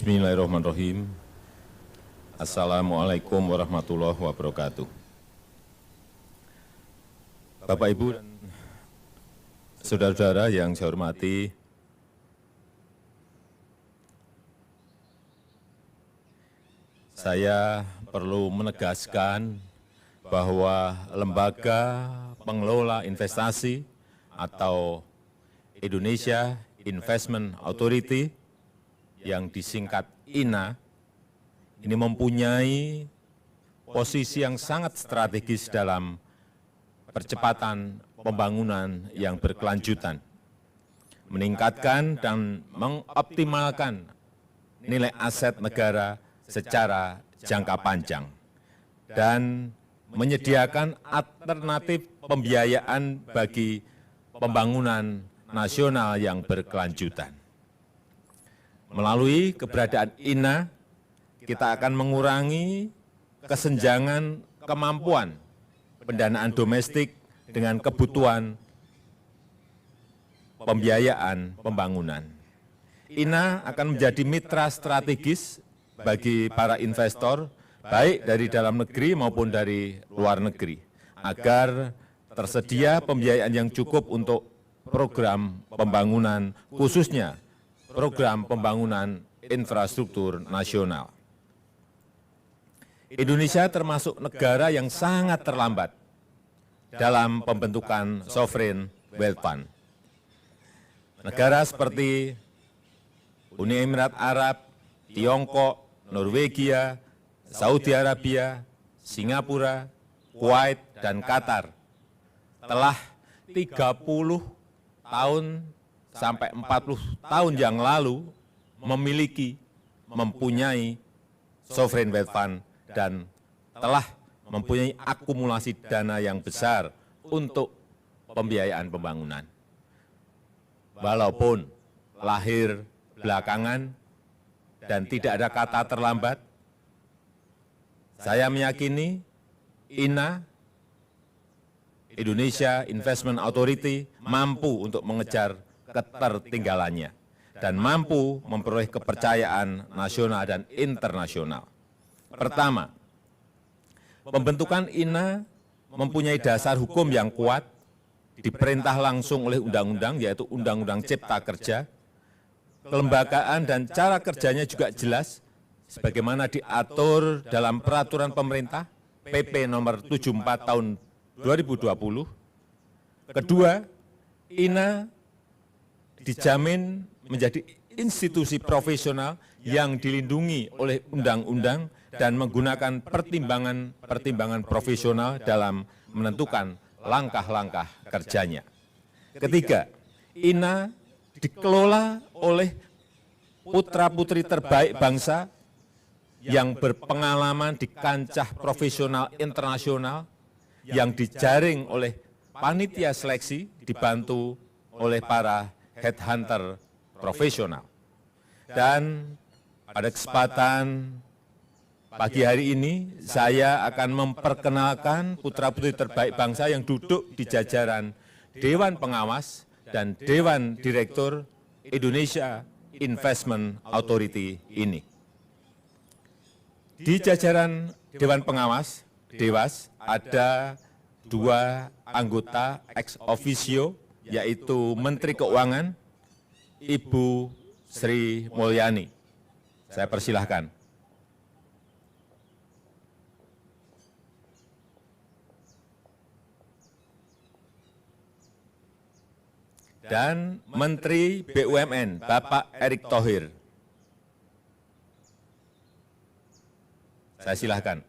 Bismillahirrahmanirrahim. Assalamualaikum warahmatullahi wabarakatuh. Bapak, Ibu, dan saudara-saudara yang saya hormati, saya perlu menegaskan bahwa Lembaga Pengelola Investasi atau Indonesia Investment Authority yang disingkat INA ini mempunyai posisi yang sangat strategis dalam percepatan pembangunan yang berkelanjutan, meningkatkan dan mengoptimalkan nilai aset negara secara jangka panjang, dan menyediakan alternatif pembiayaan bagi pembangunan nasional yang berkelanjutan. Melalui keberadaan INA, kita akan mengurangi kesenjangan kemampuan pendanaan domestik dengan kebutuhan pembiayaan pembangunan. INA akan menjadi mitra strategis bagi para investor, baik dari dalam negeri maupun dari luar negeri, agar tersedia pembiayaan yang cukup untuk program pembangunan, khususnya program pembangunan infrastruktur nasional. Indonesia termasuk negara yang sangat terlambat dalam pembentukan sovereign wealth fund. Negara seperti Uni Emirat Arab, Tiongkok, Norwegia, Saudi Arabia, Singapura, Kuwait, dan Qatar telah 30 tahun sampai 40 tahun yang lalu mempunyai sovereign wealth fund dan telah mempunyai akumulasi dana yang besar untuk pembiayaan pembangunan. Walaupun lahir belakangan dan tidak ada kata terlambat, saya meyakini INA, Indonesia Investment Authority, mampu untuk mengejar ketertinggalannya dan mampu memperoleh kepercayaan nasional dan internasional. Pertama, pembentukan INA mempunyai dasar hukum yang kuat, diperintah langsung oleh undang-undang, yaitu Undang-Undang Cipta Kerja. Kelembagaan dan cara kerjanya juga jelas, sebagaimana diatur dalam peraturan pemerintah PP nomor 74 tahun 2020. Kedua, INA dijamin menjadi institusi profesional yang dilindungi oleh undang-undang dan menggunakan pertimbangan profesional dalam menentukan langkah-langkah kerjanya. Ketiga, INA dikelola oleh putra-putri terbaik bangsa yang berpengalaman di kancah profesional internasional, yang dijaring oleh panitia seleksi dibantu oleh para headhunter profesional. Dan pada kesempatan pagi hari ini, saya akan memperkenalkan putra-putri terbaik bangsa yang duduk di jajaran Dewan Pengawas dan Dewan Direktur Indonesia Investment Authority ini. Di jajaran Dewan Pengawas, Dewas, ada 2 anggota ex officio, yaitu Menteri Keuangan, Ibu Sri Mulyani. Saya persilahkan. Dan Menteri BUMN, Bapak Erick Thohir. Saya silahkan.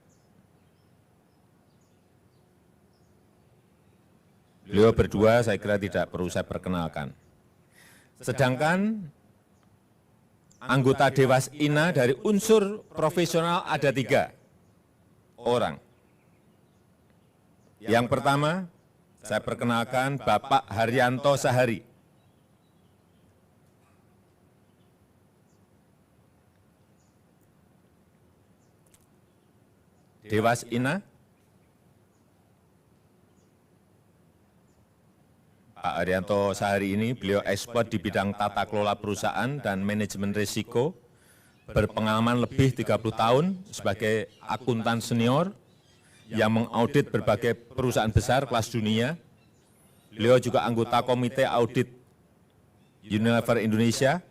Beliau berdua saya kira tidak perlu saya perkenalkan. Sedangkan anggota Dewas INA dari unsur profesional ada 3 orang. Yang pertama, saya perkenalkan Bapak Haryanto Sahari. Dewas INA, Pak Haryanto Sahari ini beliau ekspert di bidang tata kelola perusahaan dan manajemen risiko, berpengalaman lebih 30 tahun sebagai akuntan senior yang mengaudit berbagai perusahaan besar kelas dunia. Beliau juga anggota Komite Audit Unilever Indonesia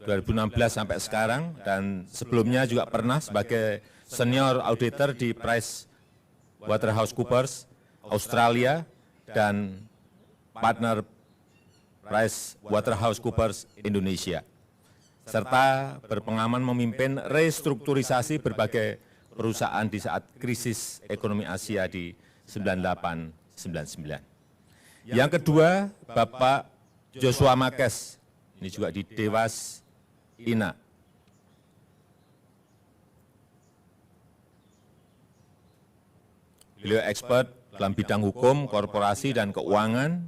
2016 sampai sekarang, dan sebelumnya juga pernah sebagai senior auditor di PricewaterhouseCoopers Australia dan partner PricewaterhouseCoopers Indonesia, serta berpengalaman memimpin restrukturisasi berbagai perusahaan di saat krisis ekonomi Asia di 98-99. Yang kedua, Bapak Joshua Makes, ini juga di Dewas INA. Beliau expert dalam bidang hukum, korporasi, dan keuangan,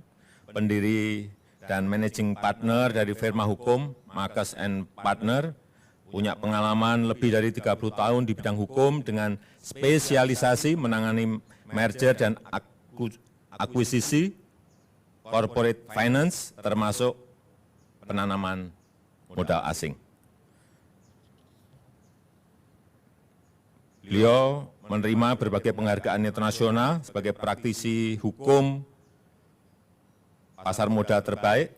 pendiri dan managing partner dari firma hukum Makes & Partner, punya pengalaman lebih dari 30 tahun di bidang hukum dengan spesialisasi menangani merger dan akuisisi, corporate finance, termasuk penanaman modal asing. Beliau menerima berbagai penghargaan internasional sebagai praktisi hukum pasar modal terbaik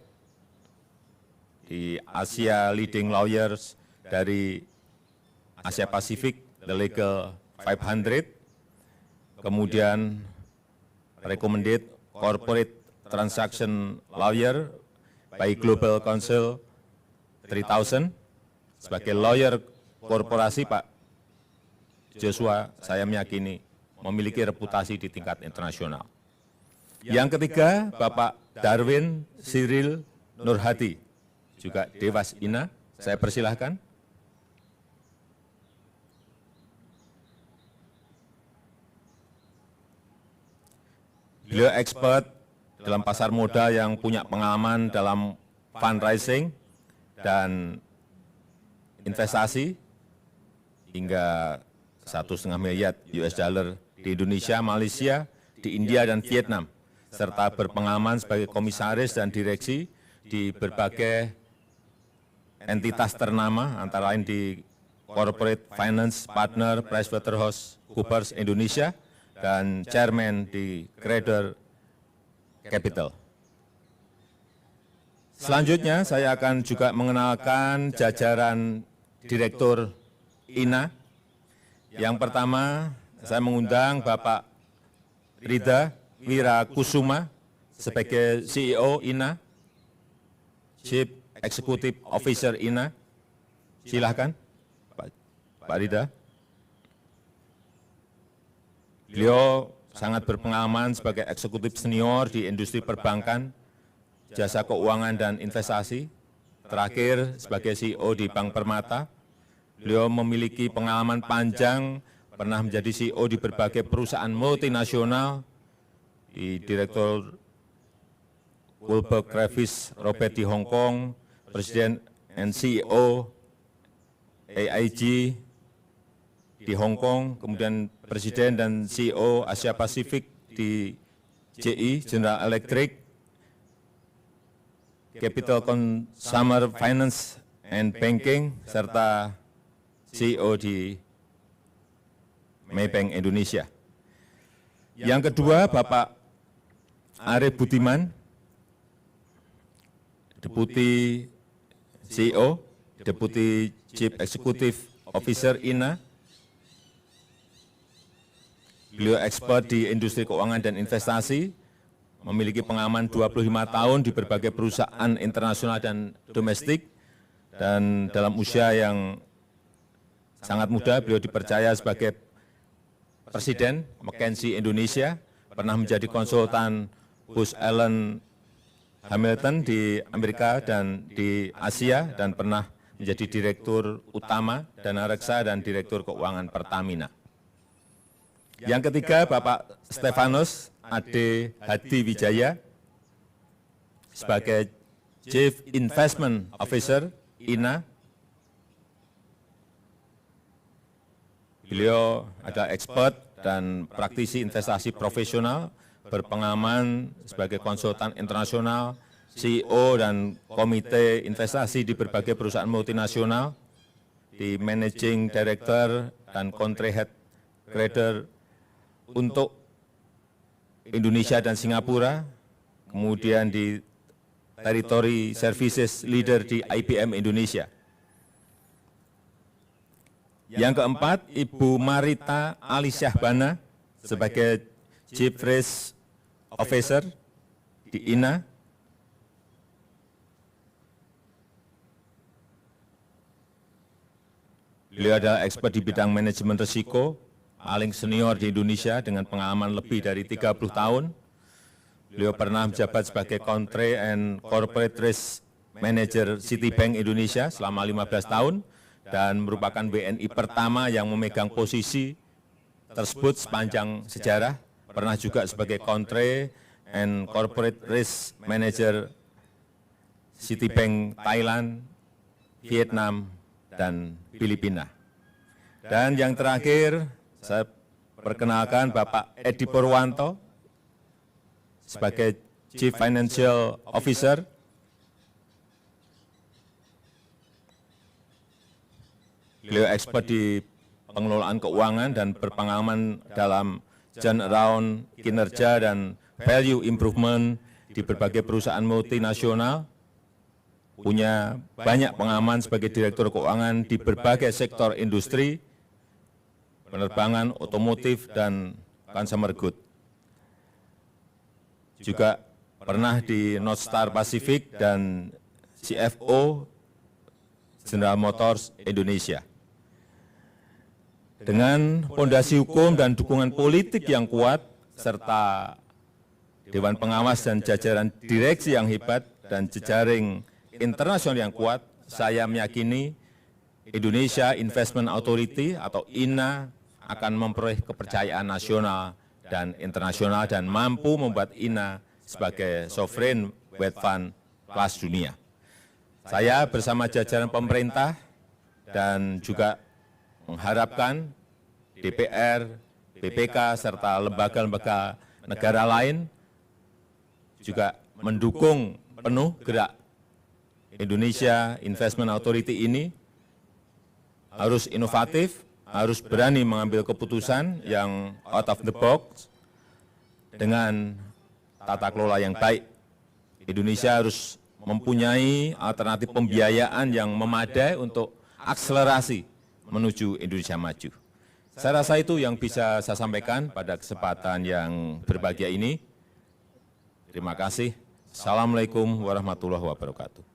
di Asia Leading Lawyers dari Asia Pasifik, The Legal 500, kemudian Recommended Corporate Transaction Lawyer by Global Council 3000. Sebagai lawyer korporasi, Pak Joshua, saya meyakini memiliki reputasi di tingkat internasional. Yang ketiga, Bapak Darwin Cyril Nurhati, juga Dewas INA. Saya persilahkan. Beliau expert dalam pasar modal yang punya pengalaman dalam fundraising dan investasi hingga 1,5 miliar US dollar di Indonesia, Malaysia, di India, dan Vietnam, serta berpengalaman sebagai komisaris dan direksi di berbagai entitas ternama, antara lain di Corporate Finance Partner PricewaterhouseCoopers Indonesia, dan chairman di Credor Capital. Selanjutnya saya akan juga mengenalkan jajaran Direktur INA. Yang pertama, saya mengundang Bapak Rida Wirakusuma sebagai CEO INA, Chief Executive Officer INA. Silahkan, Pak Rida. Beliau sangat berpengalaman sebagai eksekutif senior di industri perbankan, jasa keuangan, dan investasi. Terakhir sebagai CEO di Bank Permata. Beliau memiliki pengalaman panjang, pernah menjadi CEO di berbagai perusahaan multinasional, di Direktur Kohlberg Kravis Robert di Hong Kong, Presiden and CEO AIG di Hong Kong, kemudian Presiden dan CEO Asia Pasifik di GE, General Electric, Capital Consumer Finance and Banking, serta CEO di Maybank Indonesia. Yang kedua, Bapak Arief Budiman, Deputi CEO, Deputi Chief Executive Officer INA. Beliau expert di industri keuangan dan investasi, memiliki pengalaman 25 tahun di berbagai perusahaan internasional dan domestik, dan dalam usia yang sangat muda, beliau dipercaya sebagai Presiden McKinsey Indonesia, pernah menjadi konsultan Booz Allen Hamilton di Amerika dan di Asia, dan pernah menjadi Direktur Utama Dana Reksa dan Direktur Keuangan Pertamina. Yang ketiga, Bapak Stefanus Ade Hadi Wijaya sebagai Chief Investment Officer INA. Beliau adalah expert dan praktisi investasi profesional, berpengalaman sebagai konsultan internasional, CEO dan komite investasi di berbagai perusahaan multinasional di Managing Director dan Country Head Grader untuk Indonesia dan Singapura, kemudian di Territory Services Leader di IBM Indonesia. Yang keempat, Ibu Marita Ali Syahbana sebagai Chief Risk Officer di INA. Beliau adalah expert di bidang manajemen risiko, paling senior di Indonesia dengan pengalaman lebih dari 30 tahun. Beliau pernah menjabat sebagai Country and Corporate Risk Manager Citibank Indonesia selama 15 tahun dan merupakan WNI pertama yang memegang posisi tersebut sepanjang sejarah. Pernah juga sebagai Country and Corporate Risk Manager Citibank Thailand, Vietnam, dan Filipina. Dan yang terakhir, saya perkenalkan Bapak Edi Purwanto sebagai Chief Financial Officer. Beliau expert di pengelolaan keuangan dan berpengalaman dalam turnaround kinerja dan value improvement di berbagai perusahaan multinasional, punya banyak pengalaman sebagai Direktur Keuangan di berbagai sektor industri, penerbangan, otomotif, dan consumer good. Juga pernah di North Star Pacific dan CFO General Motors Indonesia. Dengan fondasi hukum dan dukungan politik yang kuat, serta Dewan Pengawas dan jajaran direksi yang hebat dan jejaring internasional yang kuat, saya meyakini Indonesia Investment Authority atau INA akan memperoleh kepercayaan nasional dan internasional dan mampu membuat INA sebagai sovereign wealth fund kelas dunia. Saya bersama jajaran pemerintah dan juga mengharapkan DPR, BPK, serta lembaga-lembaga negara lain juga mendukung penuh gerak Indonesia Investment Authority ini. Harus inovatif, harus berani mengambil keputusan yang out of the box dengan tata kelola yang baik. Indonesia harus mempunyai alternatif pembiayaan yang memadai untuk akselerasi menuju Indonesia maju. Saya rasa itu yang bisa saya sampaikan pada kesempatan yang berbahagia ini. Terima kasih. Assalamualaikum warahmatullahi wabarakatuh.